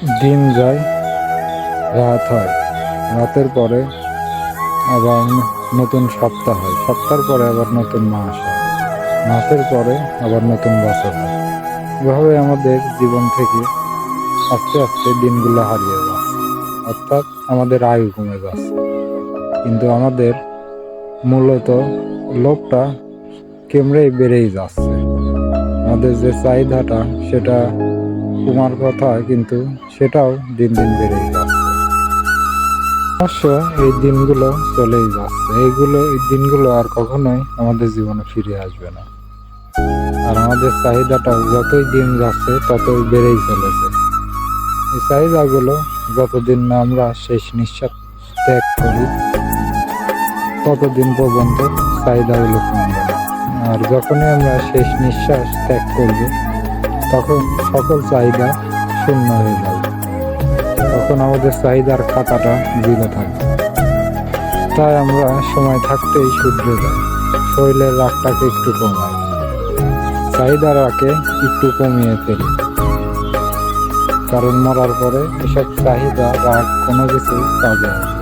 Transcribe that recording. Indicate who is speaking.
Speaker 1: দিন যায়, রাত হয়, রাতের পরে আবার নতুন সপ্তাহ হয়, সপ্তাহের পরে আবার নতুন মাস হয়, মাসের পরে আবার নতুন বছর হয়। এভাবে আমাদের জীবন থেকে আস্তে আস্তে দিনগুলো হারিয়ে যাচ্ছে, অর্থাৎ আমাদের আয়ু কমে যাচ্ছে। কিন্তু আমাদের মূলত লোভটা কেমড়েই বেড়েই যাচ্ছে। আমাদের যে চাহিদাটা সেটা কমার কথা, কিন্তু সেটাও দিন দিন বেড়েই যাচ্ছে। অবশ্য এই দিনগুলো চলেই যাচ্ছে, এই দিনগুলো আর কখনোই আমাদের জীবনে ফিরে আসবে না। আর আমাদের চাহিদাটাও যতই দিন যাচ্ছে ততই বেড়েই চলেছে। এই চাহিদাগুলো যতদিন না আমরা শেষ নিঃশ্বাস ত্যাগ করি ততদিন পর্যন্ত চাহিদাগুলো কমবে না। আর যখনই আমরা শেষ নিঃশ্বাস ত্যাগ করব তখন সকল চাহিদা শূন্য হয়ে যাবে, তখন আমাদের চাহিদার খাতাটা জিরো থাকবে। তাই আমরা সময় থাকতেই শুধরে যাই, শরীরের রাগটাকে একটু কমাই, চাহিদার রাগকে একটু কমিয়ে ফেলি। কারণ মরার পরে এসব চাহিদা রাগ কোনো কিছুই কাজে আসবে না।